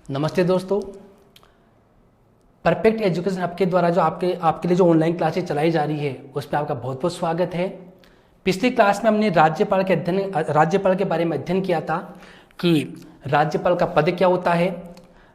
नमस्ते दोस्तों। Perfect education hub के द्वारा जो आपके लिए जो ऑनलाइन क्लासेस चलाई जा रही है उस पर आपका बहुत बहुत स्वागत है। पिछली क्लास में हमने राज्यपाल के बारे में अध्ययन किया था कि राज्यपाल का पद क्या होता है,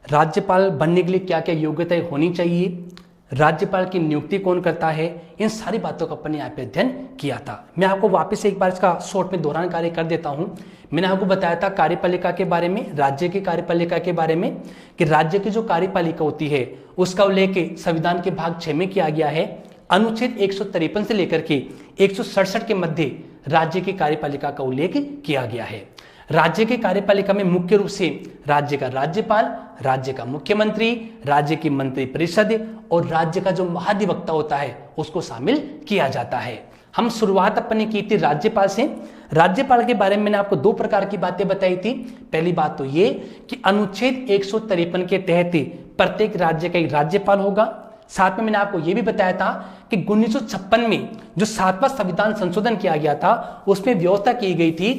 राज्यपाल बनने के लिए क्या क्या योग्यताएं होनी चाहिए, राज्यपाल की नियुक्ति कौन करता है, इन सारी बातों का अपन ने यहाँ पे अध्ययन किया था। मैं आपको वापस एक बार इसका शॉर्ट में दोहरान कार्य कर देता हूँ। मैंने आपको बताया था कार्यपालिका के बारे में, राज्य की कार्यपालिका के बारे में, कि राज्य की जो कार्यपालिका होती है उसका उल्लेख संविधान के भाग 6 में किया गया है। अनुच्छेद 153 से लेकर के 167 के मध्य राज्य की कार्यपालिका का उल्लेख किया गया है। राज्य की कार्यपालिका में मुख्य रूप से राज्य का राज्यपाल, राज्य का मुख्यमंत्री, राज्य की मंत्रिपरिषद और राज्य का जो महाधिवक्ता होता है उसको शामिल किया जाता है। हम शुरुआत अपने की थी राज्यपाल से। राज्यपाल के बारे में मैंने आपको 2 प्रकार की बातें बताई थी। पहली बात तो ये कि अनुच्छेद 153 के तहत प्रत्येक राज्य का एक राज्यपाल होगा। साथ में मैंने आपको यह भी बताया था कि 1956 में जो 7वां संविधान संशोधन किया गया था उसमें व्यवस्था की गई थी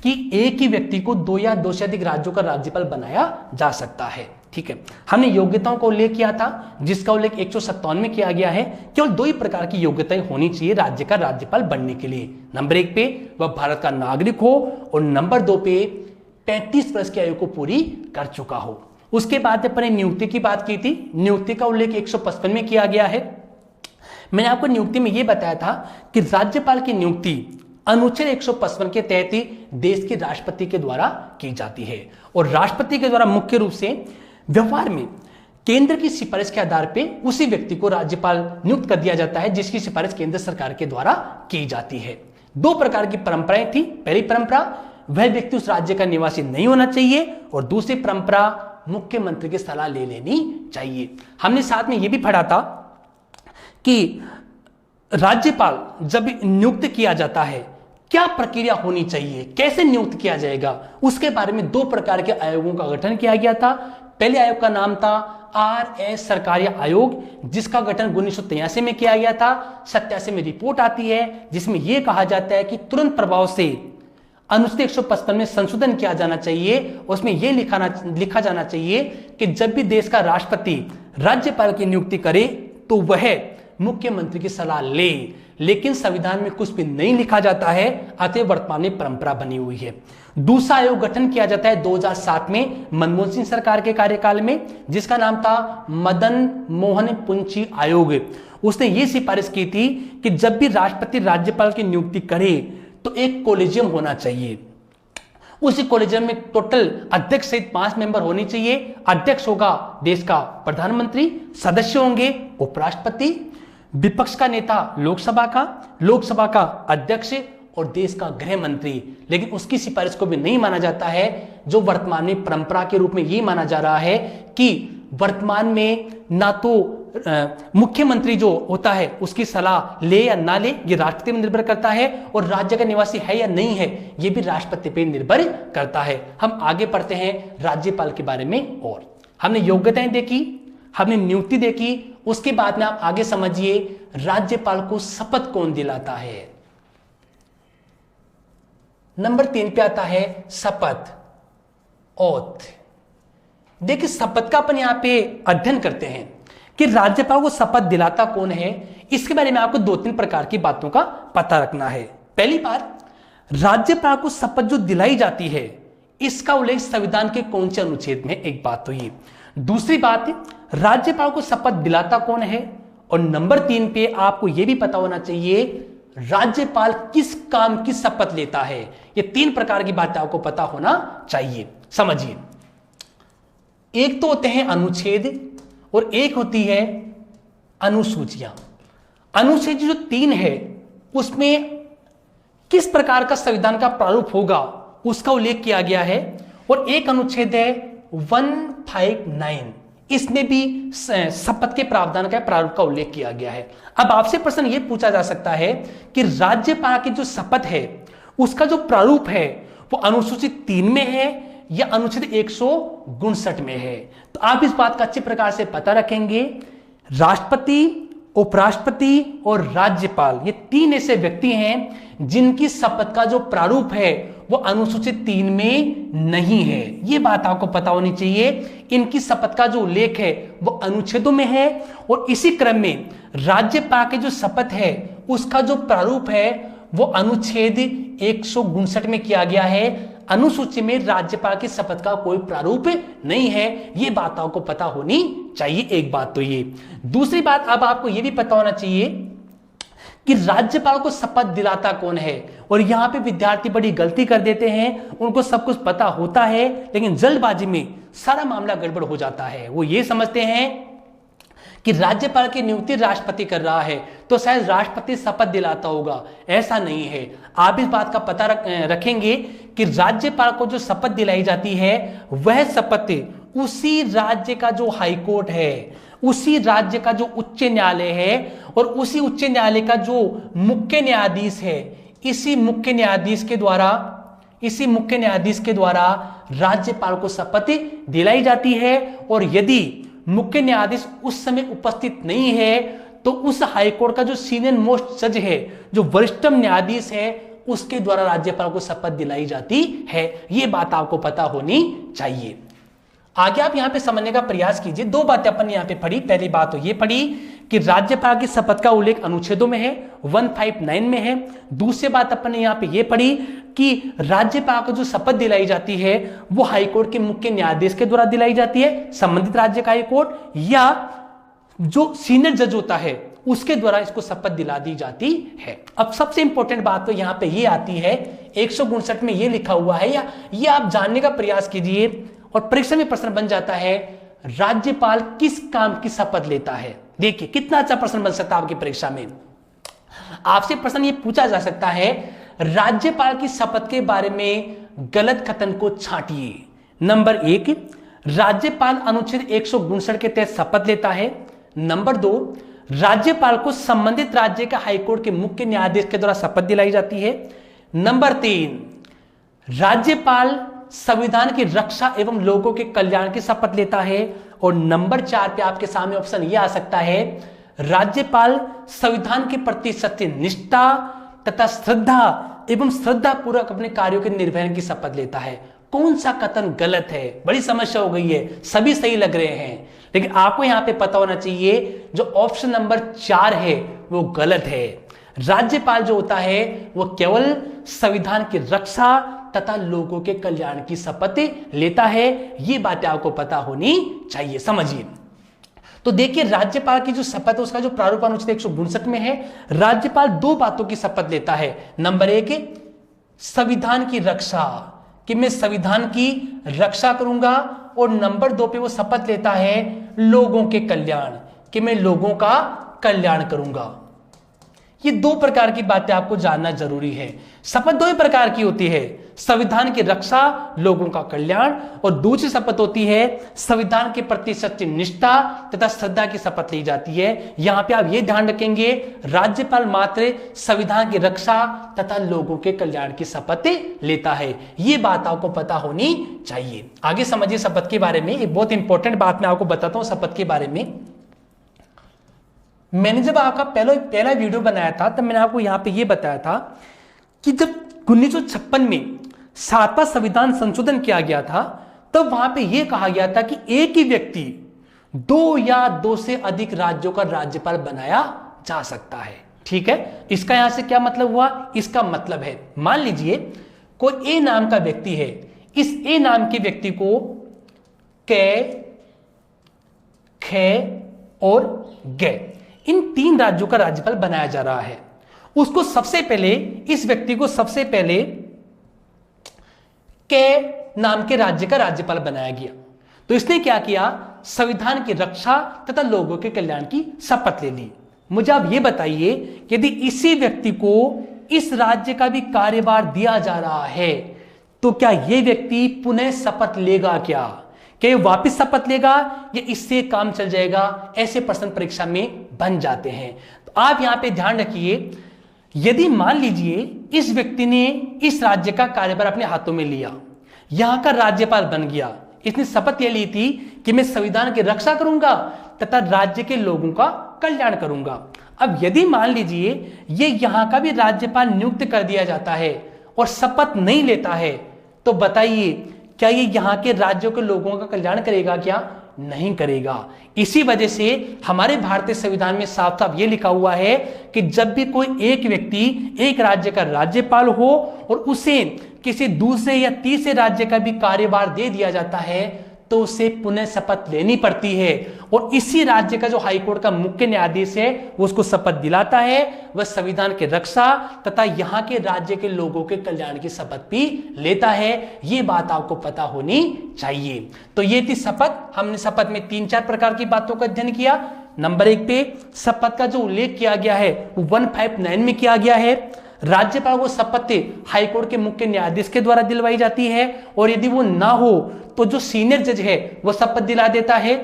कि एक ही व्यक्ति को 2 या 2 से अधिक राज्यों का राज्यपाल बनाया जा सकता है। ठीक है, हमने योग्यताओं का उल्लेख किया था जिसका उल्लेख 157 में किया गया है। केवल 2 ही प्रकार की योग्यताएं होनी चाहिए राज्य का राज्यपाल बनने के लिए। नंबर 1 पे वह भारत का नागरिक हो और नंबर 2 पे 35 वर्ष की आयु को पूरी कर चुका हो। उसके बाद अपने नियुक्ति की बात की थी। नियुक्ति का उल्लेख 155 में किया गया है। मैंने आपको नियुक्ति में यह बताया था कि राज्यपाल की नियुक्ति अनुच्छेद 155 के तहत ही देश के राष्ट्रपति के द्वारा की जाती है और राष्ट्रपति के द्वारा मुख्य रूप से व्यवहार में केंद्र की सिफारिश के आधार पर उसी व्यक्ति को राज्यपाल नियुक्त कर दिया जाता है जिसकी सिफारिश केंद्र सरकार के द्वारा की जाती है। 2 प्रकार की परंपराएं थी। पहली परंपरा, वह व्यक्ति उस राज्य का निवासी नहीं होना चाहिए और दूसरी परंपरा, मुख्यमंत्री की सलाह ले लेनी चाहिए। हमने साथ में यह भी पढ़ा था कि राज्यपाल जब नियुक्त किया जाता है क्या प्रक्रिया होनी चाहिए, कैसे नियुक्त किया जाएगा, उसके बारे में 2 प्रकार के आयोगों का गठन किया गया था। पहले आयोग का नाम था RS सरकारी आयोग जिसका गठन 1983 में किया गया था। 87 में रिपोर्ट आती है जिसमें यह कहा जाता है कि तुरंत प्रभाव से अनुच्छेद 155 में संशोधन किया जाना चाहिए। उसमें यह लिखा जाना चाहिए कि जब भी देश का राष्ट्रपति राज्यपाल की नियुक्ति करे तो वह मुख्यमंत्री की सलाह ले, लेकिन संविधान में कुछ भी नहीं लिखा जाता है, अतः वर्तमान में परंपरा बनी हुई है। दूसरा आयोग गठन किया जाता है 2007 में मनमोहन सिंह सरकार के कार्यकाल में जिसका नाम था मदन मोहन पुंची आयोग। उसने ये सिफारिश की थी कि जब भी राष्ट्रपति राज्यपाल की नियुक्ति करे तो एक कोलेजियम होना चाहिए। उसी कॉलेजियम में टोटल अध्यक्ष सहित 5 मेंबर होने चाहिए। अध्यक्ष होगा देश का प्रधानमंत्री, सदस्य होंगे उपराष्ट्रपति, विपक्ष का नेता लोकसभा का अध्यक्ष और देश का गृह मंत्री। लेकिन उसकी सिफारिश को भी नहीं माना जाता है। जो वर्तमान में परंपरा के रूप में यह माना जा रहा है कि वर्तमान में ना तो मुख्यमंत्री जो होता है उसकी सलाह ले या ना ले ये राष्ट्रपति पर निर्भर करता है और राज्य का निवासी है या नहीं है ये भी राष्ट्रपति पर निर्भर करता है। हम आगे पढ़ते हैं राज्यपाल के बारे में। और हमने योग्यताएं देखी, हमने नियुक्ति देखी, उसके बाद में आप आगे समझिए राज्यपाल को शपथ कौन दिलाता है। नंबर 3 पे आता है शपथ, ओथ। देखिए शपथ का अपन यहां पे अध्ययन करते हैं कि राज्यपाल को शपथ दिलाता कौन है। इसके बारे में आपको 2-3 प्रकार की बातों का पता रखना है। पहली बात, राज्यपाल को शपथ जो दिलाई जाती है इसका उल्लेख संविधान के कौन से अनुच्छेद में, एक बात तो ये। दूसरी बात, राज्यपाल को शपथ दिलाता कौन है। और नंबर 3 पे आपको यह भी पता होना चाहिए राज्यपाल किस काम की शपथ लेता है। ये 3 प्रकार की बातें आपको पता होना चाहिए। समझिए, एक तो होते हैं अनुच्छेद और एक होती है अनुसूचियां। अनुच्छेद जो 3 है उसमें किस प्रकार का संविधान का प्रारूप होगा उसका उल्लेख किया गया है। और एक अनुच्छेद है 159, इसमें भी शपथ के प्रावधान का प्रारूप का उल्लेख किया गया है। अब आपसे प्रश्न यह पूछा जा सकता है कि राज्यपाल की जो शपथ है उसका जो प्रारूप है वो अनुसूचित 3 में है या अनुच्छेद 159 में है। तो आप इस बात का अच्छे प्रकार से पता रखेंगे। राष्ट्रपति उपराष्ट्रपति और राज्यपाल, ये 3 ऐसे व्यक्ति हैं जिनकी शपथ का जो प्रारूप है वो अनुसूचित 3 में नहीं है। ये बात आपको पता होनी चाहिए। इनकी शपथ का जो उल्लेख है वो अनुच्छेदों में है और इसी क्रम में राज्यपाल की जो शपथ है उसका जो प्रारूप है वो अनुच्छेद 159 में किया गया है। अनुसूची में राज्यपाल की शपथ का कोई प्रारूप नहीं है। ये बात आपको पता होनी चाहिए। एक बात तो ये। दूसरी बात, अब आपको ये भी पता होना चाहिए कि राज्यपाल को शपथ दिलाता कौन है। और यहां पे विद्यार्थी बड़ी गलती कर देते हैं, उनको सब कुछ पता होता है लेकिन जल्दबाजी में सारा मामला गड़बड़ हो जाता है। वो ये समझते हैं कि राज्यपाल की नियुक्ति राष्ट्रपति कर रहा है तो शायद राष्ट्रपति शपथ दिलाता होगा। ऐसा नहीं है। आप इस बात का पता रखेंगे कि राज्यपाल को जो शपथ दिलाई जाती है वह शपथ उसी राज्य का जो हाईकोर्ट है, उसी राज्य का जो उच्च न्यायालय है और उसी उच्च न्यायालय का जो मुख्य न्यायाधीश है, इसी मुख्य न्यायाधीश के द्वारा राज्यपाल को शपथ दिलाई जाती है। और यदि मुख्य न्यायाधीश उस समय उपस्थित नहीं है तो उस हाईकोर्ट का जो सीनियर मोस्ट जज है, जो वरिष्ठतम न्यायाधीश है, उसके द्वारा राज्यपाल को शपथ दिलाई जाती है। यह बात आपको पता होनी चाहिए। आगे आप यहां पे समझने का प्रयास कीजिए। 2 बातें अपन यहां पे पढ़ी। पहली बात तो ये पढ़ी कि राज्यपाल की शपथ का उल्लेख अनुच्छेदों में है, 159 में है। दूसरी बात अपन ने यहां पे ये पढ़ी कि राज्यपाल को जो शपथ दिलाई जाती है वो हाईकोर्ट के मुख्य न्यायाधीश के द्वारा दिलाई जाती है, संबंधित राज्य का हाईकोर्ट या जो सीनियर जज होता है उसके द्वारा इसको शपथ दिला दी जाती है। अब सबसे इंपॉर्टेंट बात तो यहां पे ये आती है, 159 में ये लिखा हुआ है, या ये आप जानने का प्रयास कीजिए और परीक्षा में प्रश्न बन जाता है, राज्यपाल किस काम की शपथ लेता है। देखिए कितना अच्छा प्रश्न बन सकता है आपकी परीक्षा में। आपसे प्रश्न ये पूछा जा सकता है, राज्यपाल की शपथ के बारे में गलत कथन को छांटिए। नंबर 1, राज्यपाल अनुच्छेद 159 के तहत शपथ लेता है। नंबर 2, राज्यपाल को संबंधित राज्य का हाईकोर्ट के मुख्य न्यायाधीश के द्वारा शपथ दिलाई जाती है। नंबर 3, राज्यपाल संविधान की रक्षा एवं लोगों के कल्याण की शपथ लेता है। और नंबर 4 पे आपके सामने ऑप्शन यह आ सकता है, राज्यपाल संविधान के प्रति सत्य निष्ठा तथा श्रद्धा एवं श्रद्धा पूर्वक अपने कार्यों के निर्वहन की शपथ लेता है। कौन सा कथन गलत है? बड़ी समस्या हो गई है, सभी सही लग रहे हैं लेकिन आपको यहां पे पता होना चाहिए जो ऑप्शन नंबर 4 है वो गलत है। राज्यपाल जो होता है वो केवल संविधान की रक्षा तथा लोगों के कल्याण की शपथ लेता है। ये बातें आपको पता होनी चाहिए। समझिए तो देखिए, राज्यपाल की जो शपथ है उसका जो प्रारूप अनुच्छेद 159 में है, राज्यपाल 2 बातों की शपथ लेता है। नंबर 1, संविधान की रक्षा, कि मैं संविधान की रक्षा करूंगा। और नंबर 2 पे वो शपथ लेता है लोगों के कल्याण, कि मैं लोगों का कल्याण करूंगा। ये 2 प्रकार की बातें आपको जानना जरूरी है। शपथ 2 ही प्रकार की होती है, संविधान की रक्षा, लोगों का कल्याण, और दूसरी शपथ होती है संविधान के प्रति सच्ची निष्ठा तथा श्रद्धा की शपथ ली जाती है। यहां पे आप ये ध्यान रखेंगे, राज्यपाल मात्र संविधान की रक्षा तथा लोगों के कल्याण की शपथ लेता है। ये बात आपको पता होनी चाहिए। आगे समझिए शपथ के बारे में। एक बहुत इंपॉर्टेंट बात मैं आपको बताता हूं शपथ के बारे में। मैंने जब आपका पहला वीडियो बनाया था तब मैंने आपको यहां पे ये बताया था कि जब 1956 में 7वां संविधान संशोधन किया गया था तब वहां पे यह कहा गया था कि एक ही व्यक्ति 2 या 2 से अधिक राज्यों का राज्यपाल बनाया जा सकता है। ठीक है, इसका यहां से क्या मतलब हुआ? इसका मतलब है, मान लीजिए कोई ए नाम का व्यक्ति है, इस ए नाम के व्यक्ति को कै, खे और गे, इन 3 राज्यों का राज्यपाल बनाया जा रहा है। उसको सबसे पहले, इस व्यक्ति को सबसे पहले के नाम के राज्य का राज्यपाल बनाया गया। तो इसने क्या किया? संविधान की रक्षा तथा लोगों के कल्याण की शपथ ले ली। मुझे आप ये बताइए, यदि इसी व्यक्ति को इस राज्य का भी कार्यभार दिया जा रहा है तो क्या यह व्यक्ति पुनः शपथ लेगा? क्या ये वापिस शपथ लेगा या इससे काम चल जाएगा? ऐसे प्रश्न परीक्षा में बन जाते हैं। तो आप यहां पे ध्यान रखिए, यदि मान लीजिए इस व्यक्ति ने इस राज्य का कार्यभार अपने हाथों में लिया, यहां का राज्यपाल बन गया, इसने शपथ ले ली थी कि मैं संविधान की रक्षा करूंगा तथा राज्य के लोगों का कल्याण करूंगा। अब यदि मान लीजिए ये यहां का भी राज्यपाल नियुक्त कर दिया जाता है और शपथ नहीं लेता है, तो बताइए क्या ये यहां के राज्यों के लोगों का कल्याण करेगा? क्या नहीं करेगा। इसी वजह से हमारे भारतीय संविधान में साफ साफ ये लिखा हुआ है कि जब भी कोई एक व्यक्ति एक राज्य का राज्यपाल हो और उसे किसी दूसरे या तीसरे राज्य का भी कार्यभार दे दिया जाता है तो उसे पुनः शपथ लेनी पड़ती है और इसी राज्य का जो हाईकोर्ट का मुख्य न्यायाधीश है वो उसको शपथ दिलाता है। वह संविधान की रक्षा तथा यहाँ के राज्य के लोगों के कल्याण की शपथ भी लेता है। ये बात आपको पता होनी चाहिए। तो ये थी शपथ। हमने शपथ में 3-4 प्रकार की बातों का अध्ययन किया। नंबर 1 पे शपथ का जो उल्लेख किया गया है वो 159 में किया गया है। राज्यपाल को शपथ हाईकोर्ट के मुख्य न्यायाधीश के द्वारा दिलवाई जाती है और यदि वो ना हो तो जो सीनियर जज है वो शपथ दिला देता है।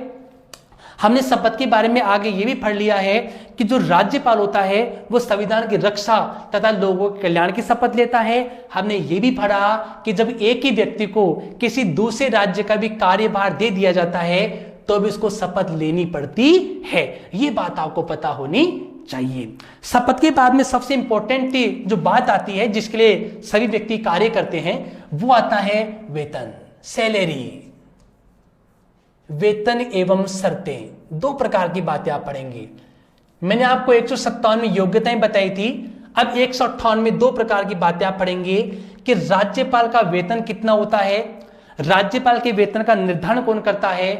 हमने शपथ के बारे में आगे ये भी पढ़ लिया है कि जो राज्यपाल होता है वो संविधान की रक्षा तथा लोगों के कल्याण की शपथ लेता है। हमने ये भी पढ़ा कि जब एक ही व्यक्ति को किसी दूसरे राज्य का भी कार्यभार दे दिया जाता है तो भी उसको शपथ लेनी पड़ती है। ये बात आपको पता होनी चाहिए। शपथ के बाद में सबसे इंपॉर्टेंट जो बात आती है जिसके लिए सभी व्यक्ति कार्य करते हैं वो आता है वेतन, सैलरी। वेतन एवं शर्तें, 2 प्रकार की बातें आप पढ़ेंगे। मैंने आपको 157 में योग्यताएं बताई थी। अब 158 में 2 प्रकार की बातें आप पढ़ेंगे कि राज्यपाल का वेतन कितना होता है, राज्यपाल के वेतन का निर्धारण कौन करता है,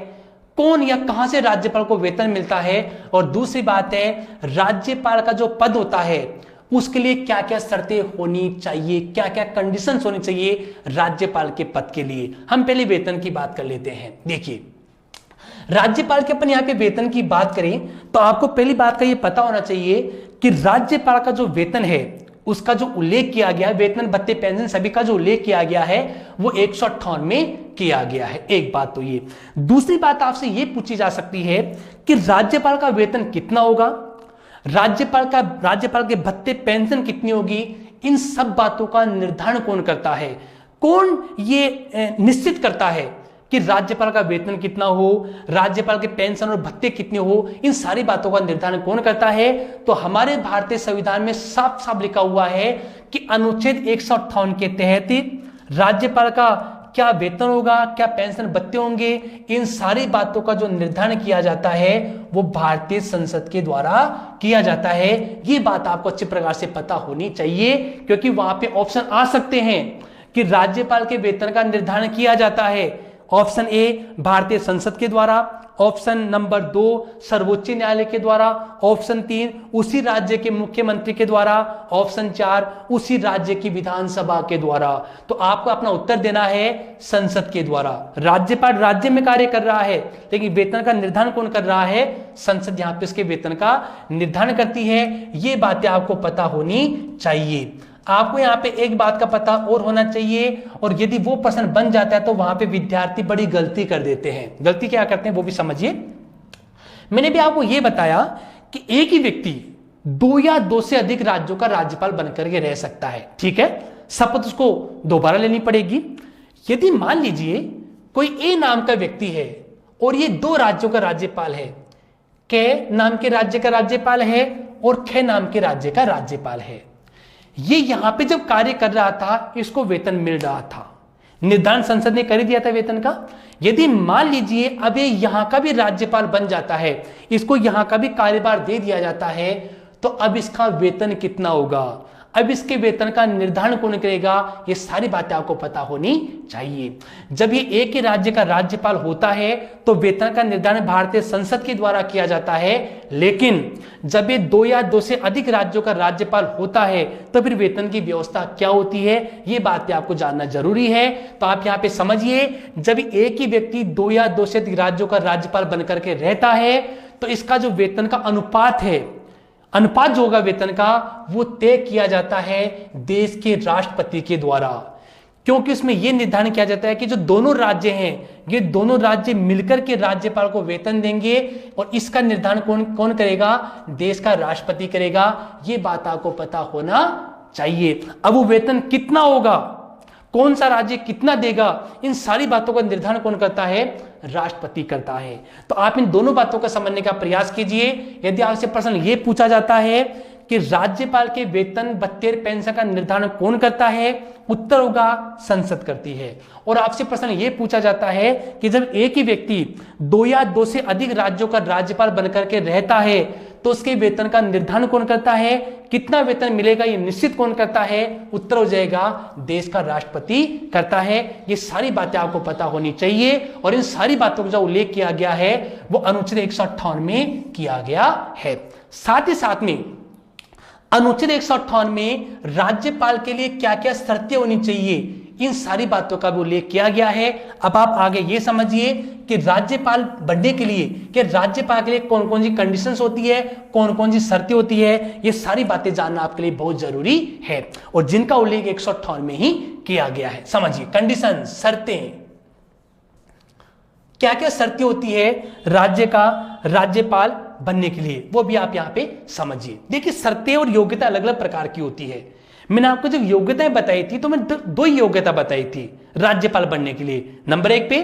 कौन या कहां से राज्यपाल को वेतन मिलता है, और दूसरी बात है राज्यपाल का जो पद होता है उसके लिए क्या क्या शर्तें होनी चाहिए, क्या क्या कंडीशंस होनी चाहिए राज्यपाल के पद के लिए। हम पहले वेतन की बात कर लेते हैं। देखिए राज्यपाल के अपन यहां पे वेतन की बात करें तो आपको पहली बात का ये पता होना चाहिए कि राज्यपाल का जो वेतन है उसका जो उल्लेख किया गया है, वेतन भत्ते पेंशन सभी का जो उल्लेख किया गया है वो 158 में किया गया है। एक बात तो ये। दूसरी बात आपसे ये पूछी जा सकती है कि राज्यपाल का वेतन कितना होगा, राज्यपाल के भत्ते पेंशन कितनी होगी, इन सब बातों का निर्धारण कौन करता है, कौन ये निश्चित करता है कि राज्यपाल का वेतन कितना हो, राज्यपाल के पेंशन और भत्ते कितने हो, इन सारी बातों का निर्धारण कौन करता है। तो हमारे भारतीय संविधान में साफ साफ लिखा हुआ है कि अनुच्छेद 158 के तहत राज्यपाल का क्या वेतन होगा, क्या पेंशन भत्ते होंगे, इन सारी बातों का जो निर्धारण किया जाता है वो भारतीय संसद के द्वारा किया जाता है। ये बात आपको अच्छी प्रकार से पता होनी चाहिए क्योंकि वहां पे ऑप्शन आ सकते हैं कि राज्यपाल के वेतन का निर्धारण किया जाता है। ऑप्शन ए भारतीय संसद के द्वारा, ऑप्शन नंबर 2 सर्वोच्च न्यायालय के द्वारा, ऑप्शन 3 उसी राज्य के मुख्यमंत्री के द्वारा, ऑप्शन 4 उसी राज्य की विधानसभा के द्वारा। तो आपको अपना उत्तर देना है संसद के द्वारा। राज्यपाल राज्य में कार्य कर रहा है लेकिन वेतन का निर्धारण कौन कर रहा है, संसद यहां पे इसके वेतन का निर्धारण करती है। ये बातें आपको पता होनी चाहिए। आपको यहाँ पे एक बात का पता और होना चाहिए, और यदि वो प्रश्न बन जाता है तो वहां पे विद्यार्थी बड़ी गलती कर देते हैं। गलती क्या करते हैं वो भी समझिए। मैंने भी आपको ये बताया कि एक ही व्यक्ति 2 या 2 से अधिक राज्यों का राज्यपाल बनकर के रह सकता है। ठीक है, शपथ उसको दोबारा लेनी पड़ेगी। यदि मान लीजिए कोई ए नाम का व्यक्ति है और ये 2 राज्यों का राज्यपाल है, के नाम के राज्य का राज्यपाल है और खे नाम के राज्य का राज्यपाल है। ये यहां पे जब कार्य कर रहा था इसको वेतन मिल रहा था, निर्धारण संसद ने कर दिया था वेतन का। यदि मान लीजिए अब ये यहां का भी राज्यपाल बन जाता है, इसको यहां का भी कार्यभार दे दिया जाता है, तो अब इसका वेतन कितना होगा, अब इसके वेतन का निर्धारण कौन करेगा, ये सारी बातें आपको पता होनी चाहिए। जब ये एक ही राज्य का राज्यपाल होता है तो वेतन का निर्धारण भारतीय संसद के द्वारा किया जाता है, लेकिन जब ये 2 या 2 से अधिक राज्यों का राज्यपाल होता है तो फिर वेतन की व्यवस्था क्या होती है, ये बातें आपको जानना जरूरी है। तो आप यहाँ पे समझिए, जब एक ही व्यक्ति 2 या 2 से अधिक राज्यों का राज्यपाल बनकर के रहता है तो इसका जो वेतन का अनुपात है, अनुपात जो होगा वेतन का, वो तय किया जाता है देश के राष्ट्रपति के द्वारा। क्योंकि उसमें यह निर्धारण किया जाता है कि जो दोनों राज्य हैं ये दोनों राज्य मिलकर के राज्यपाल को वेतन देंगे और इसका निर्धारण कौन करेगा, देश का राष्ट्रपति करेगा। यह बात आपको पता होना चाहिए। अब वो वेतन कितना होगा, कौन सा राज्य कितना देगा, इन सारी बातों का निर्धारण कौन करता है, राष्ट्रपति करता है। तो आप इन दोनों बातों को समझने का प्रयास कीजिए। यदि आपसे प्रश्न ये पूछा जाता है कि राज्यपाल के वेतन भत्ते पेंशन का निर्धारण कौन करता है, उत्तर होगा संसद करती है। और आपसे प्रश्न ये पूछा जाता है कि जब एक ही व्यक्ति 2 या 2 से अधिक राज्यों का राज्यपाल बनकर के रहता है तो उसके वेतन का निर्धारण कौन करता है, कितना वेतन मिलेगा ये निश्चित कौन करता है, उत्तर हो जाएगा देश का राष्ट्रपति करता है। ये सारी बातें आपको पता होनी चाहिए और इन सारी बातों का जो उल्लेख किया गया है वो अनुच्छेद 158 में किया गया है। साथ ही साथ में अनुच्छेद 158 में राज्यपाल के लिए क्या क्या शर्तें होनी चाहिए, इन सारी बातों का भी उल्लेख किया गया है। अब आप आगे ये समझिए कि राज्यपाल बनने के लिए, कि राज्यपाल के लिए कौन कौन सी कंडीशंस होती है, कौन कौन सी शर्तें होती है, ये सारी बातें जानना आपके लिए बहुत जरूरी है और जिनका उल्लेख 158 में ही किया गया है। समझिए कंडीशन, शर्तें, क्या क्या शर्तें होती है राज्य का राज्यपाल बनने के लिए, वो भी आप यहां पे समझिए। देखिए शर्तें और योग्यता अलग अलग प्रकार की होती है। मैंने आपको जब योग्यताएं बताई थी तो मैं दो ही योग्यता बताई थी राज्यपाल बनने के लिए। नंबर 1 पे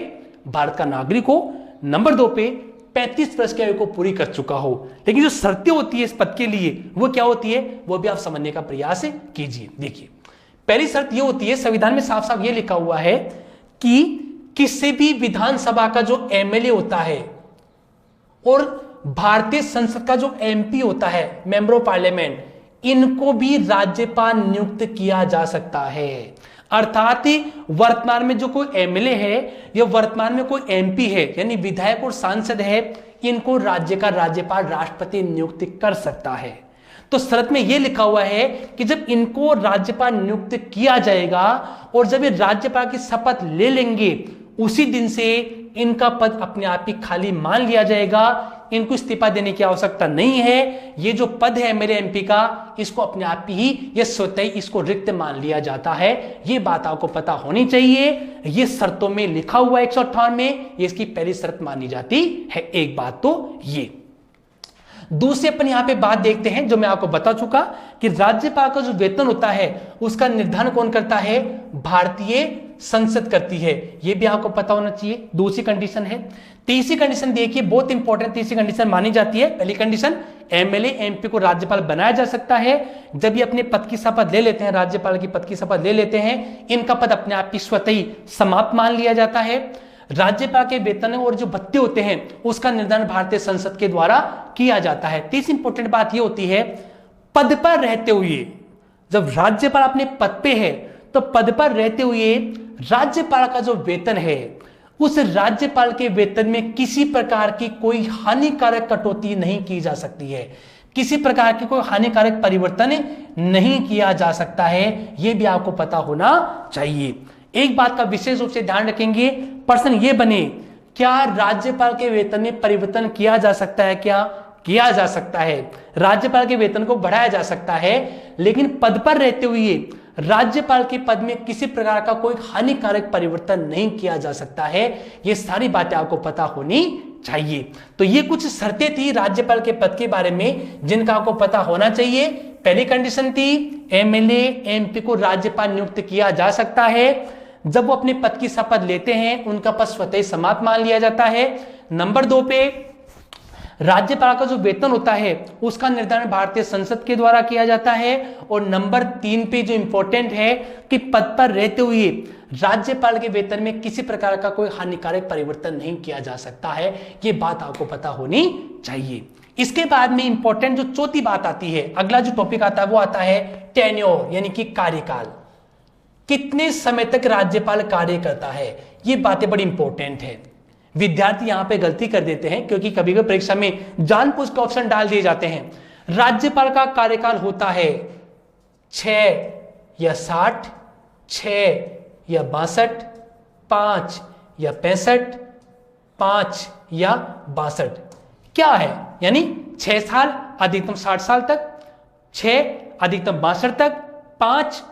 भारत का नागरिक हो, नंबर 2 पे 35 वर्ष की आयु को पूरी कर चुका हो। लेकिन जो शर्तें होती है इस पद के लिए वो क्या होती है, वो भी आप समझने का प्रयास कीजिए। देखिए पहली शर्त ये होती है, संविधान में साफ साफ ये लिखा हुआ है कि किसी भी विधानसभा का जो एमएलए होता है और भारतीय संसद का जो एमपी होता है, मेंबर ऑफ पार्लियामेंट, इनको भी राज्यपाल नियुक्त किया जा सकता है। अर्थात वर्तमान में जो कोई एमएलए है या वर्तमान में कोई एमपी है यानी विधायक और सांसद है, इनको राज्य का राज्यपाल राष्ट्रपति नियुक्त कर सकता है। तो शर्त में यह लिखा हुआ है कि जब इनको राज्यपाल नियुक्त किया जाएगा और जब ये राज्यपाल की शपथ ले लेंगे उसी दिन से इनका पद अपने आप ही खाली मान लिया जाएगा। इनको इस्तीफा देने की आवश्यकता नहीं है। ये जो पद है मेरे एमपी का, इसको अपने आप ही ये स्वतः ही इसको रिक्त मान लिया जाता है। ये बात आपको पता होनी चाहिए। ये शर्तों में लिखा हुआ 158 में, ये इसकी पहली शर्त मानी जाती है। एक बात तो ये। दूसरी अपन यहां पे बात देखते हैं जो मैं आपको बता चुका कि राज्यपाल का जो वेतन होता है उसका निर्धारण कौन करता है, भारतीय संसद करती है। यह भी आपको पता होना चाहिए। दूसरी कंडीशन है। तीसरी कंडीशन देखिए, बहुत इंपॉर्टेंट तीसरी कंडीशन मानी जाती है। पहली कंडीशन, एमएलए एमपी को राज्यपाल बनाया जा सकता है जब ये अपने पद की शपथ ले लेते हैं, राज्यपाल की पद की शपथ ले लेते हैं, इनका पद अपने आप ही स्वतः ही समाप्त मान लिया जाता है। राज्यपाल के वेतन और जो भत्ते होते हैं उसका निर्धारण भारतीय संसद के द्वारा किया जाता है। तीसरी इंपॉर्टेंट बात यह होती है, पद पर रहते हुए, जब राज्यपाल अपने पद पे है तो पद पर रहते हुए राज्यपाल का जो वेतन है उस राज्यपाल के वेतन में किसी प्रकार की कोई हानिकारक कटौती नहीं की जा सकती है, किसी प्रकार की कोई हानिकारक परिवर्तन नहीं किया जा सकता है। यह भी आपको पता होना चाहिए। एक बात का विशेष रूप से ध्यान रखेंगे, प्रश्न ये बने, क्या राज्यपाल के वेतन में परिवर्तन किया जा सकता है? क्या किया जा सकता है? राज्यपाल के वेतन को बढ़ाया जा सकता है, लेकिन पद पर रहते हुए राज्यपाल के पद में किसी प्रकार का कोई हानिकारक परिवर्तन नहीं किया जा सकता है। ये सारी बातें आपको पता होनी चाहिए। तो ये कुछ शर्तें थी राज्यपाल के पद के बारे में जिनका आपको पता होना चाहिए। पहली कंडीशन थी, एमएलए एमपी को राज्यपाल नियुक्त किया जा सकता है जब वो अपने पद की शपथ लेते हैं, उनका पद स्वतः समाप्त मान लिया जाता है। नंबर 2 पे राज्यपाल का जो वेतन होता है उसका निर्धारण भारतीय संसद के द्वारा किया जाता है। और नंबर 3 पे जो इंपॉर्टेंट है कि पद पर रहते हुए राज्यपाल के वेतन में किसी प्रकार का कोई हानिकारक परिवर्तन नहीं किया जा सकता है। ये बात आपको पता होनी चाहिए। इसके बाद में इंपॉर्टेंट जो चौथी बात आती है, अगला जो टॉपिक आता है वो आता है टेन्योर, यानी कि कार्यकाल। कितने समय तक राज्यपाल कार्य करता है, ये बातें बड़ी इंपॉर्टेंट है। विद्यार्थी यहां पे गलती कर देते हैं क्योंकि कभी कभी परीक्षा में जानबूझ के ऑप्शन डाल दिए जाते हैं। राज्यपाल का कार्यकाल होता है 6 या 60, 6 या 62, 5 या 65, 5 या 62। क्या है? यानी 6 साल अधिकतम 60 साल तक, 6 अधिकतम 62 तक, 5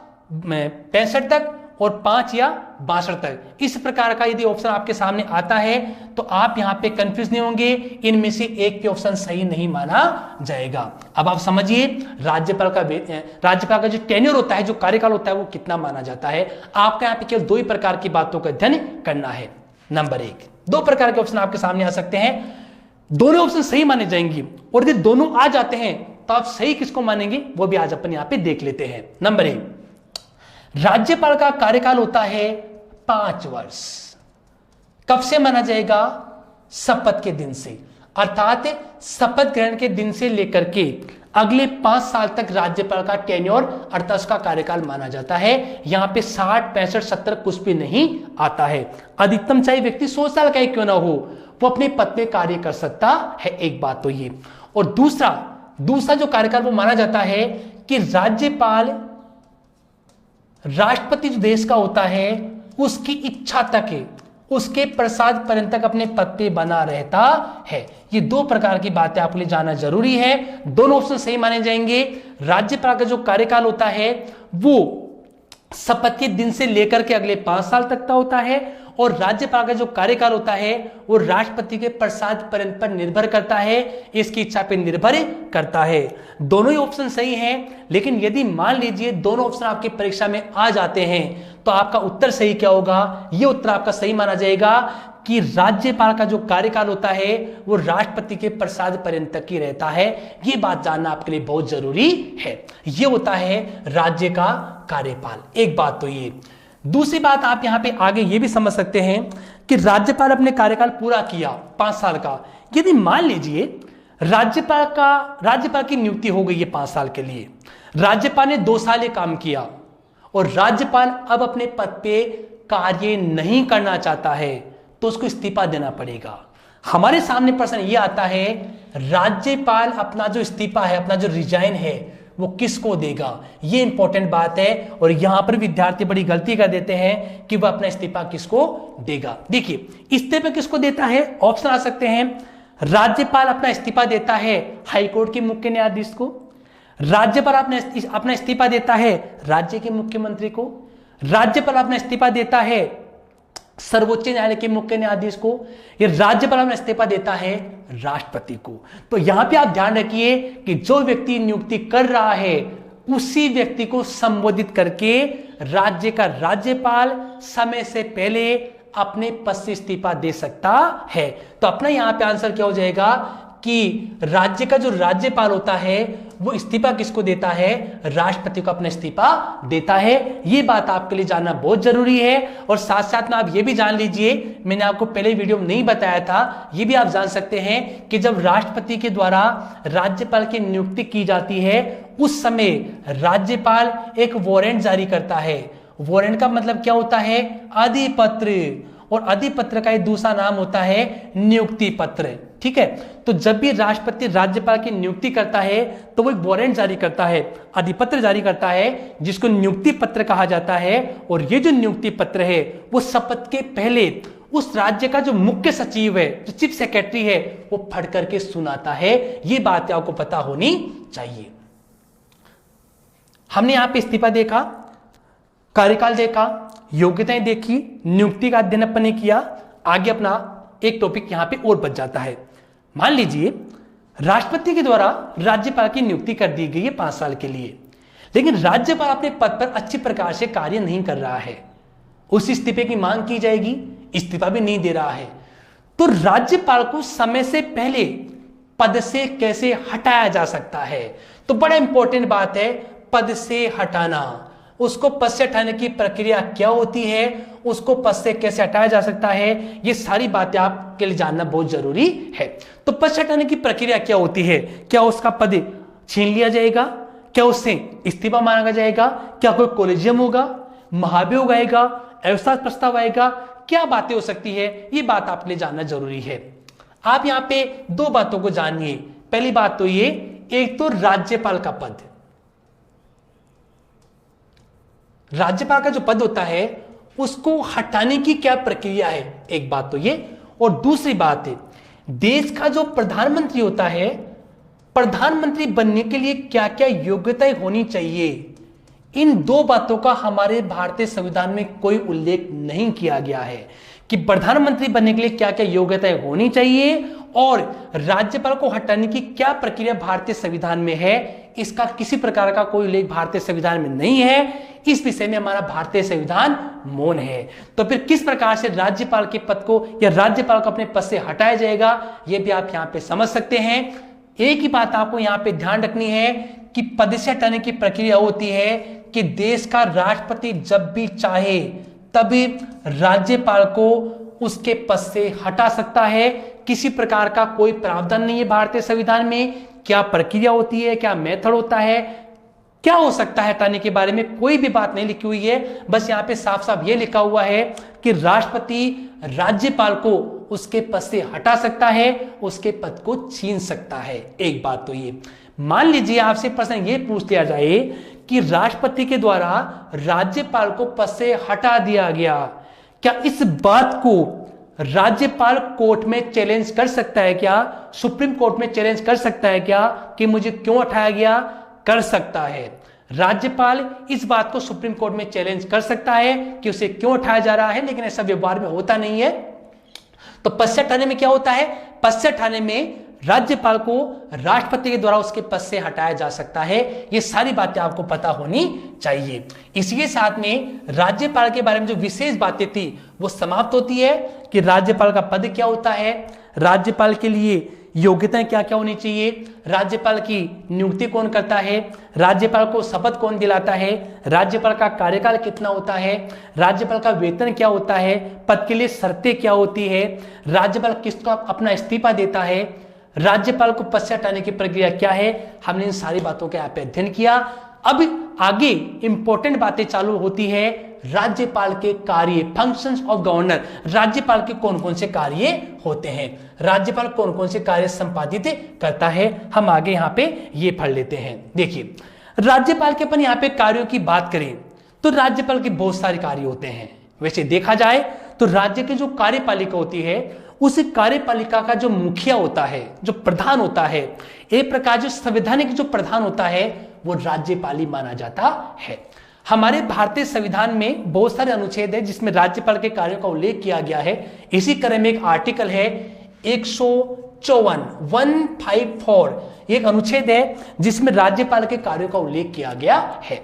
65 तक और 5 या 62 तक। इस प्रकार का यदि ऑप्शन आपके सामने आता है तो आप यहां पे कंफ्यूज नहीं होंगे, इनमें से एक भी ऑप्शन सही नहीं माना जाएगा। अब आप समझिए राज्यपाल का जो टेन्योर होता है, जो कार्यकाल होता है, वो कितना माना जाता है। आपका यहां पे केवल 2 ही प्रकार की बातों का अध्ययन करना है। नंबर 1, 2 प्रकार के ऑप्शन आपके सामने आ सकते हैं, दोनों ऑप्शन सही माने जाएंगे, और यदि दोनों आ जाते हैं तो आप सही किसको मानेंगे वो भी आज अपन यहां पे देख लेते हैं। नंबर 1, राज्यपाल का कार्यकाल होता है 5 वर्ष। कब से माना जाएगा? शपथ के दिन से, अर्थात शपथ ग्रहण के दिन से लेकर के अगले 5 साल तक राज्यपाल का टेन्योर अर्थात उसका कार्यकाल माना जाता है। यहां पे 60, 65, 70 कुछ भी नहीं आता है। अधिकतम चाहे व्यक्ति 100 साल का ही क्यों ना हो, वो अपने पद पे कार्य कर सकता है। एक बात तो ये, और दूसरा जो कार्यकाल वो माना जाता है कि राज्यपाल राष्ट्रपति जो देश का होता है उसकी इच्छा तक है, उसके प्रसाद पर्यंत तक अपने पद पे बना रहता है। ये 2 प्रकार की बातें आपके लिए जानना जरूरी है। दोनों ऑप्शन सही माने जाएंगे। राज्यपाल का जो कार्यकाल होता है वो शपथ के दिन से लेकर के अगले 5 साल तक का होता है, और राज्यपाल का जो कार्यकाल होता है वो राष्ट्रपति के प्रसाद पर्यंत पर निर्भर करता है, इसकी इच्छा पर निर्भर करता है। दोनों ही ऑप्शन सही हैं, लेकिन यदि मान लीजिए दोनों ऑप्शन आपकी परीक्षा में आ जाते हैं तो आपका उत्तर सही क्या होगा? ये उत्तर आपका सही माना जाएगा कि राज्यपाल का जो कार्यकाल होता है वो राष्ट्रपति के प्रसाद पर्यंत तक ही रहता है। ये बात जानना आपके लिए बहुत जरूरी है। ये होता है राज्य का कार्यकाल। एक बात तो ये। दूसरी बात आप यहां पे आगे ये भी समझ सकते हैं कि राज्यपाल अपने कार्यकाल पूरा किया 5 साल का, यदि मान लीजिए राज्यपाल की नियुक्ति हो गई है 5 साल के लिए, राज्यपाल ने 2 साल ये काम किया और राज्यपाल अब अपने पद पे कार्य नहीं करना चाहता है तो उसको इस्तीफा देना पड़ेगा। हमारे सामने प्रश्न ये आता है, राज्यपाल अपना जो इस्तीफा है, अपना जो रिजाइन है, वो किसको देगा? ये इंपॉर्टेंट बात है, और यहां पर विद्यार्थी बड़ी गलती कर देते हैं कि वह अपना इस्तीफा किसको देगा। देखिए, इस्तीफा किसको देता है? ऑप्शन आ सकते हैं। राज्यपाल अपना इस्तीफा देता है हाईकोर्ट के मुख्य न्यायाधीश को, राज्यपाल अपना इस्तीफा देता है राज्य के मुख्यमंत्री को, राज्यपाल अपना इस्तीफा देता है सर्वोच्च न्यायालय के मुख्य न्यायाधीश को, ये राज्यपाल अपना इस्तीफा देता है राष्ट्रपति को। तो यहां पे आप ध्यान रखिए कि जो व्यक्ति नियुक्ति कर रहा है उसी व्यक्ति को संबोधित करके राज्य का राज्यपाल समय से पहले अपने पद से इस्तीफा दे सकता है। तो अपना यहां पे आंसर क्या हो जाएगा कि राज्य का जो राज्यपाल होता है वो इस्तीफा किसको देता है? राष्ट्रपति को अपना इस्तीफा देता है। ये बात आपके लिए जानना बहुत जरूरी है। और साथ साथ में आप ये भी जान लीजिए, मैंने आपको पहले वीडियो में नहीं बताया था, ये भी आप जान सकते हैं कि जब राष्ट्रपति के द्वारा राज्यपाल की नियुक्ति की जाती है उस समय राज्यपाल एक वारंट जारी करता है। वारंट का मतलब क्या होता है? अधिपत्र, और अधिपत्र का एक दूसरा नाम होता है नियुक्ति पत्र। ठीक है, तो जब भी राष्ट्रपति राज्यपाल की नियुक्ति करता है तो वो एक वारंट जारी करता है, अधिपत्र जारी करता है, जिसको नियुक्ति पत्र कहा जाता है। और ये जो नियुक्ति पत्र है वो शपथ के पहले उस राज्य का जो मुख्य सचिव है, जो चीफ सेक्रेटरी है, वो पढ़ करके सुनाता है। ये बात आपको पता होनी चाहिए। हमने यहां पे इस्तीफा देखा, कार्यकाल देखा, योग्यताएं देखी, नियुक्ति का अध्ययन अपन ने किया। आगे अपना एक टॉपिक यहां पे और बच जाता है। मान लीजिए राष्ट्रपति के द्वारा राज्यपाल की नियुक्ति कर दी गई है 5 साल के लिए, लेकिन राज्यपाल अपने पद पर अच्छी प्रकार से कार्य नहीं कर रहा है, उस इस्तीफे की मांग की जाएगी, इस्तीफा भी नहीं दे रहा है। तो राज्यपाल को समय से पहले पद से कैसे हटाया जा सकता है? तो बड़ा इंपॉर्टेंट बात है पद से हटाना। उसको पद से हटाने की प्रक्रिया क्या होती है, उसको पद से कैसे हटाया जा सकता है, ये सारी बातें आपके लिए जानना बहुत जरूरी है। तो पद से हटाने की प्रक्रिया क्या होती है? क्या उसका पद छीन लिया जाएगा? क्या उससे इस्तीफा मांगा जाएगा? क्या कोई कोलेजियम होगा, महाभियोग आएगा, अविश्वास प्रस्ताव आएगा? क्या बातें हो सकती है, ये बात आपके लिए जानना जरूरी है। आप यहां पे 2 बातों को जानिए। पहली बात तो ये, एक तो राज्यपाल का पद, राज्यपाल का जो पद होता है उसको हटाने की क्या प्रक्रिया है, एक बात तो ये। और दूसरी बात है, देश का जो प्रधानमंत्री होता है, प्रधानमंत्री बनने के लिए क्या क्या योग्यताएं होनी चाहिए, इन दो बातों का हमारे भारतीय संविधान में कोई उल्लेख नहीं किया गया है कि प्रधानमंत्री बनने के लिए क्या क्या योग्यताएं होनी चाहिए और राज्यपाल को हटाने की क्या प्रक्रिया भारतीय संविधान में है। इसका किसी प्रकार का कोई उल्लेख भारतीय संविधान में नहीं है। इस विषय में हमारा भारतीय संविधान मौन है। तो फिर किस प्रकार से राज्यपाल के पद को या राज्यपाल को अपने पद से हटाया जाएगा, यह भी आप यहां पे समझ सकते हैं। एक ही बात आपको यहां पे ध्यान रखनी है कि पद से हटाने की प्रक्रिया होती है कि देश का राष्ट्रपति जब भी चाहे तभी राज्यपाल को उसके पद से हटा सकता है। किसी प्रकार का कोई प्रावधान नहीं है भारतीय संविधान में। क्या प्रक्रिया होती है, क्या मेथड होता है, क्या हो सकता है हटाने के बारे में कोई भी बात नहीं लिखी हुई है। बस यहाँ पे साफ साफ ये लिखा हुआ है कि राष्ट्रपति राज्यपाल को उसके पद से हटा सकता है, उसके पद को छीन सकता है। एक बात तो ये, मान लीजिए आपसे प्रश्न ये पूछ लिया जाए कि राष्ट्रपति के द्वारा राज्यपाल को पद से हटा दिया गया, क्या इस बात को राज्यपाल कोर्ट में चैलेंज कर सकता है क्या, सुप्रीम कोर्ट में चैलेंज कर सकता है क्या कि मुझे क्यों हटाया गया? कर सकता है। राज्यपाल इस बात को सुप्रीम कोर्ट में चैलेंज कर सकता है कि उसे क्यों हटाया जा रहा है, लेकिन ऐसा व्यवहार में होता नहीं है। तो पद से हटाने में क्या होता है? पद से हटाने में राज्यपाल को राष्ट्रपति के द्वारा उसके पद से हटाया जा सकता है। ये सारी बातें आपको पता होनी चाहिए। इसी साथ में राज्यपाल के बारे में जो विशेष बातें थी वो समाप्त होती है कि राज्यपाल का पद क्या होता है, राज्यपाल के लिए योग्यताएं क्या क्या होनी चाहिए, राज्यपाल की नियुक्ति कौन करता है, राज्यपाल को शपथ कौन दिलाता है, राज्यपाल का कार्यकाल कितना होता है, राज्यपाल का वेतन क्या होता है, पद के लिए शर्तें क्या होती है, राज्यपाल किसको अपना इस्तीफा देता है, राज्यपाल को पद से हटाने की प्रक्रिया क्या है। हमने इन सारी बातों का यहाँ पे अध्ययन किया। अब आगे इंपॉर्टेंट बातें चालू होती है राज्यपाल के कार्य, फंक्शंस ऑफ गवर्नर। राज्यपाल के कौन कौन से कार्य होते हैं, राज्यपाल कौन कौन से कार्य संपादित करता है, हम आगे यहाँ पे ये पढ़ लेते हैं। देखिए, राज्यपाल के अपन यहाँ पे कार्यों की बात करें तो राज्यपाल के बहुत सारे कार्य होते हैं। वैसे देखा जाए तो राज्य की जो कार्यपालिका होती है उस कार्यपालिका का जो मुखिया होता है, जो प्रधान होता है, एक प्रकार जो संवैधानिक जो प्रधान होता है वो राज्यपाल ही माना जाता है। हमारे भारतीय संविधान में बहुत सारे अनुच्छेद है जिसमें राज्यपाल के कार्यों का उल्लेख किया गया है। इसी क्रम में एक आर्टिकल है 154 एक अनुच्छेद है जिसमें राज्यपाल के कार्यों का उल्लेख किया गया है।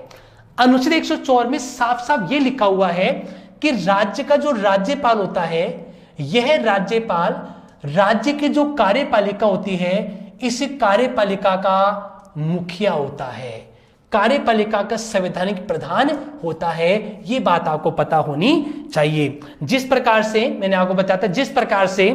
अनुच्छेद 104 में साफ साफ ये लिखा हुआ है कि राज्य का जो राज्यपाल होता है यह राज्यपाल राज्य की जो कार्यपालिका होती है इस कार्यपालिका का मुखिया होता है, कार्यपालिका का संवैधानिक प्रधान होता है। यह बात आपको पता होनी चाहिए। जिस प्रकार से मैंने आपको बताया था, जिस प्रकार से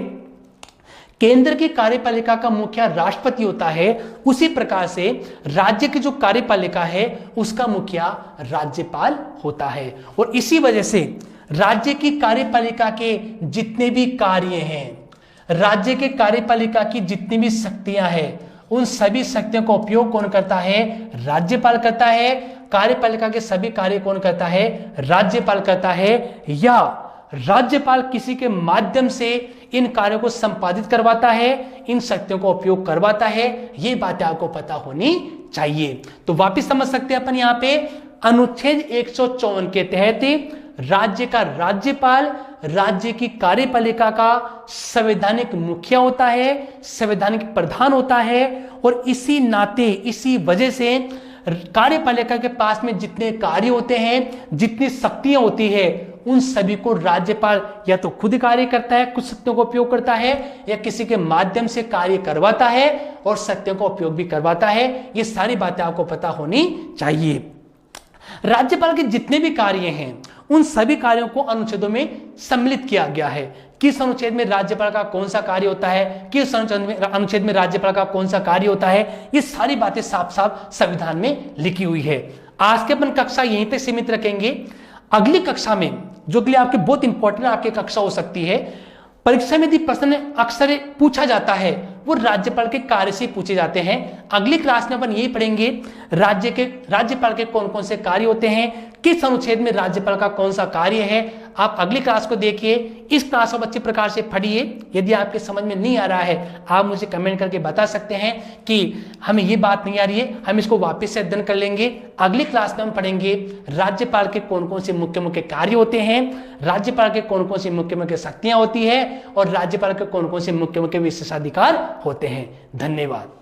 केंद्र की कार्यपालिका का मुखिया राष्ट्रपति होता है उसी प्रकार से राज्य की जो कार्यपालिका है उसका मुखिया राज्यपाल होता है। और इसी वजह से राज्य की कार्यपालिका के जितने भी कार्य हैं, राज्य के कार्यपालिका की जितनी भी शक्तियां हैं, उन सभी शक्तियों का उपयोग कौन करता है? राज्यपाल करता है। कार्यपालिका के सभी कार्य कौन करता है? राज्यपाल करता है। या राज्यपाल किसी के माध्यम से इन कार्यों को संपादित करवाता है, इन शक्तियों का उपयोग करवाता है। ये बातें आपको पता होनी चाहिए। तो वापिस समझ सकते हैं अपन यहाँ पे अनुच्छेद 154 के तहत राज्य का राज्यपाल राज्य की कार्यपालिका का संवैधानिक मुखिया होता है, संवैधानिक प्रधान होता है। और इसी नाते, इसी वजह से कार्यपालिका के पास में जितने कार्य होते हैं, जितनी शक्तियां होती है, उन सभी को राज्यपाल या तो खुद कार्य करता है, कुछ शक्तियों का उपयोग करता है, या किसी के माध्यम से कार्य करवाता है और शक्तियों का उपयोग भी करवाता है। ये सारी बातें आपको पता होनी चाहिए। राज्यपाल के जितने भी कार्य हैं उन सभी कार्यों को अनुच्छेदों में सम्मिलित किया गया है। किस अनुच्छेद में राज्यपाल का कौन सा कार्य होता है, किस अनुच्छेद में राज्यपाल का कौन सा कार्य होता है, ये सारी बातें साफ साफ संविधान में लिखी हुई है। आज के अपन कक्षा यहीं तक सीमित रखेंगे। अगली कक्षा में, जो कि आपके बहुत इंपॉर्टेंट आपकी कक्षा हो सकती है, परीक्षा में यदि प्रश्न अक्सर पूछा जाता है वो राज्यपाल के कार्य से पूछे जाते हैं। अगली क्लास में अपन यही पढ़ेंगे राज्यपाल के कौन कौन से कार्य होते हैं, किस अनुच्छेद में राज्यपाल का कौन सा कार्य है। आप अगली क्लास को देखिए, इस क्लास को अच्छी प्रकार से पढ़िए। यदि आपके समझ में नहीं आ रहा है आप मुझे कमेंट करके बता सकते हैं कि हमें ये बात नहीं आ रही है, हम इसको वापस से अध्ययन कर लेंगे। अगली क्लास में हम पढ़ेंगे राज्यपाल के कौन कौन से मुख्य मुख्य कार्य होते हैं, राज्यपाल के कौन कौन सी मुख्य मुख्य शक्तियां होती है और राज्यपाल के कौन कौन से मुख्य मुख्य विशेषाधिकार होते हैं। धन्यवाद।